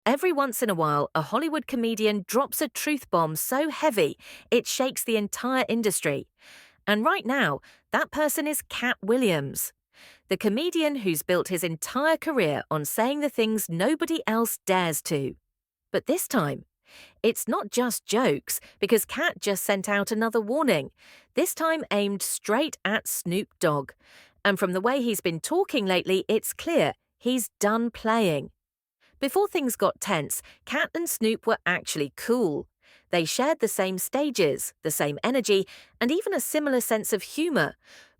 Every once in a while, a Hollywood comedian drops a truth bomb so heavy it shakes the entire industry. And right now, that person is Katt Williams, the comedian who's built his entire career on saying the things nobody else dares to. But this time, it's not just jokes, because Katt just sent out another warning, this time aimed straight at Snoop Dogg. And from the way he's been talking lately, it's clear he's done playing. Before things got tense, Katt and Snoop were actually cool. They shared the same stages, the same energy, and even a similar sense of humor.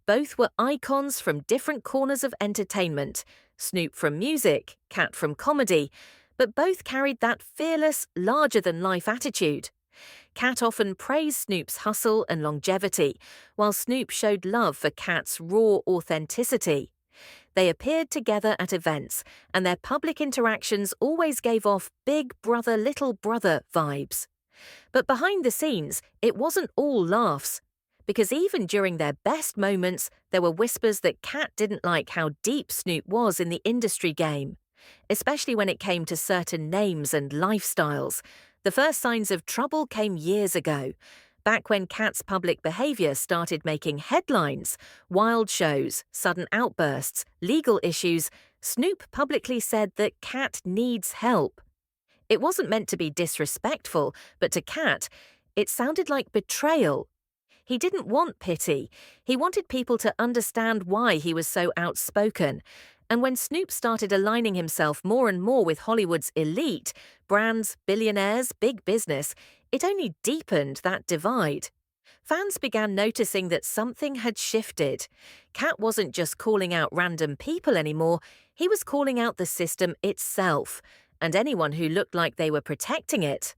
Both were icons from different corners of entertainment, Snoop from music, Katt from comedy, but both carried that fearless, larger-than-life attitude. Katt often praised Snoop's hustle and longevity, while Snoop showed love for Katt's raw authenticity. They appeared together at events, and their public interactions always gave off big brother, little brother vibes. But behind the scenes, it wasn't all laughs. Because even during their best moments, there were whispers that Katt didn't like how deep Snoop was in the industry game, especially when it came to certain names and lifestyles. The first signs of trouble came years ago, back when Katt's public behavior started making headlines. Wild shows, sudden outbursts, legal issues. Snoop publicly said that Katt needs help. It wasn't meant to be disrespectful, but to Katt, it sounded like betrayal. He didn't want pity. He wanted people to understand why he was so outspoken. And when Snoop started aligning himself more and more with Hollywood's elite, brands, billionaires, big business, it only deepened that divide. Fans began noticing that something had shifted. Katt wasn't just calling out random people anymore, he was calling out the system itself, and anyone who looked like they were protecting it.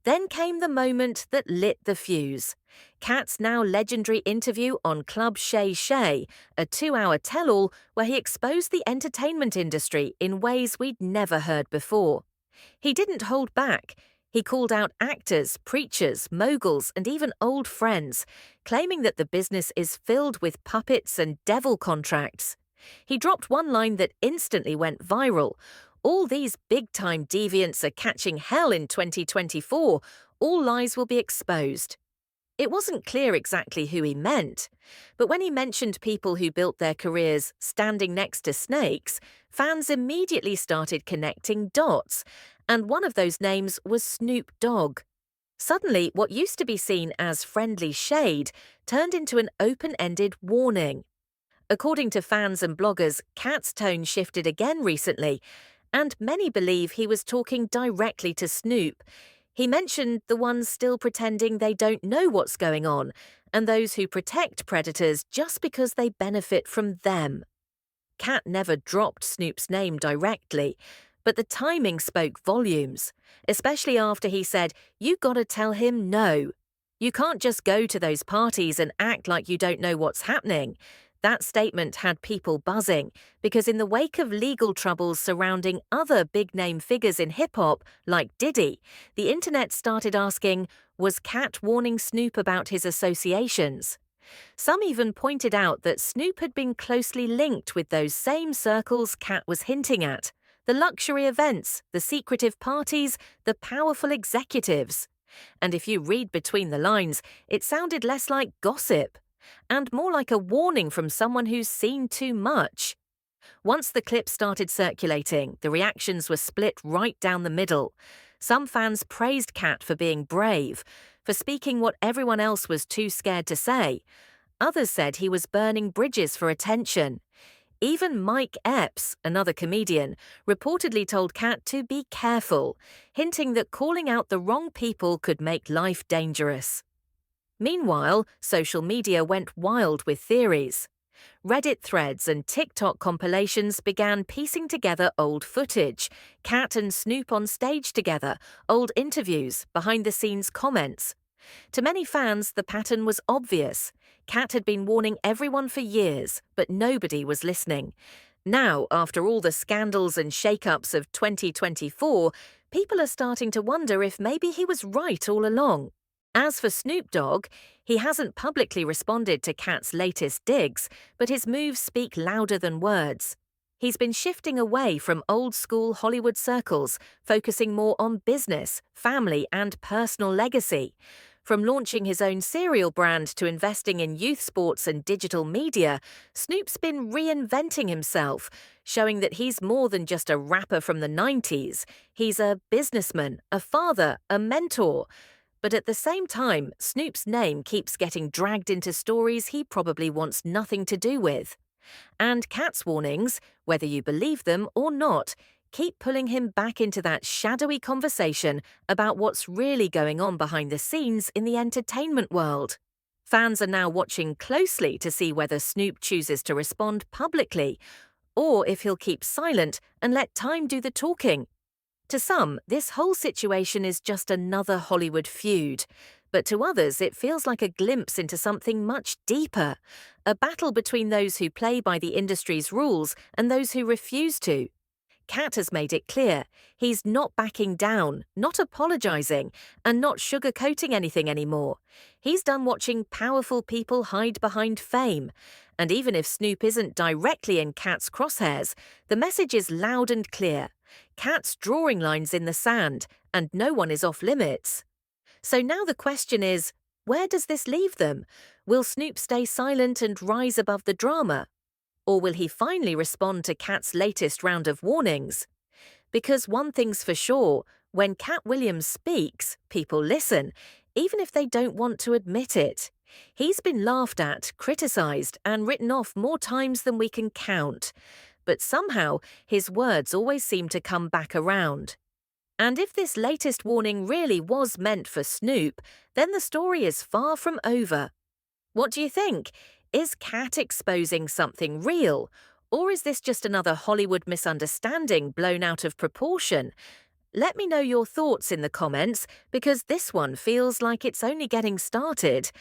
Then came the moment that lit the fuse. Katt's now legendary interview on Club Shay Shay, a 2-hour tell-all where he exposed the entertainment industry in ways we'd never heard before. He didn't hold back. He called out actors, preachers, moguls, and even old friends, claiming that the business is filled with puppets and devil contracts. He dropped one line that instantly went viral. All these big-time deviants are catching hell in 2024. All lies will be exposed. It wasn't clear exactly who he meant, but when he mentioned people who built their careers standing next to snakes, fans immediately started connecting dots, and one of those names was Snoop Dogg. Suddenly, what used to be seen as friendly shade turned into an open-ended warning. According to fans and bloggers, Katt's tone shifted again recently, and many believe he was talking directly to Snoop. He mentioned the ones still pretending they don't know what's going on, and those who protect predators just because they benefit from them. Katt never dropped Snoop's name directly, but the timing spoke volumes, especially after he said, "You gotta tell him no. You can't just go to those parties and act like you don't know what's happening." That statement had people buzzing, because in the wake of legal troubles surrounding other big-name figures in hip-hop, like Diddy, the internet started asking, was Katt warning Snoop about his associations? Some even pointed out that Snoop had been closely linked with those same circles Katt was hinting at: the luxury events, the secretive parties, the powerful executives. And if you read between the lines, it sounded less like gossip and more like a warning from someone who's seen too much. Once the clip started circulating, the reactions were split right down the middle. Some fans praised Katt for being brave, for speaking what everyone else was too scared to say. Others said he was burning bridges for attention. Even Mike Epps, another comedian, reportedly told Katt to be careful, hinting that calling out the wrong people could make life dangerous. Meanwhile, social media went wild with theories. Reddit threads and TikTok compilations began piecing together old footage, Katt and Snoop on stage together, old interviews, behind-the-scenes comments. To many fans, the pattern was obvious. Katt had been warning everyone for years, but nobody was listening. Now, after all the scandals and shake-ups of 2024, people are starting to wonder if maybe he was right all along. As for Snoop Dogg, he hasn't publicly responded to Katt's latest digs, but his moves speak louder than words. He's been shifting away from old school Hollywood circles, focusing more on business, family, and personal legacy. From launching his own cereal brand to investing in youth sports and digital media, Snoop's been reinventing himself, showing that he's more than just a rapper from the 90s. He's a businessman, a father, a mentor. But at the same time, Snoop's name keeps getting dragged into stories he probably wants nothing to do with. And Katt's warnings, whether you believe them or not, keep pulling him back into that shadowy conversation about what's really going on behind the scenes in the entertainment world. Fans are now watching closely to see whether Snoop chooses to respond publicly, or if he'll keep silent and let time do the talking. To some, this whole situation is just another Hollywood feud, but to others it feels like a glimpse into something much deeper, a battle between those who play by the industry's rules and those who refuse to. Katt has made it clear he's not backing down, not apologizing, and not sugarcoating anything anymore. He's done watching powerful people hide behind fame. And even if Snoop isn't directly in Katt's crosshairs, the message is loud and clear. Katt's drawing lines in the sand, and no one is off limits. So now the question is, where does this leave them? Will Snoop stay silent and rise above the drama? Or will he finally respond to Katt's latest round of warnings? Because one thing's for sure, when Katt Williams speaks, people listen, even if they don't want to admit it. He's been laughed at, criticized, and written off more times than we can count. But somehow, his words always seem to come back around. And if this latest warning really was meant for Snoop, then the story is far from over. What do you think? Is Katt exposing something real? Or is this just another Hollywood misunderstanding blown out of proportion? Let me know your thoughts in the comments, because this one feels like it's only getting started.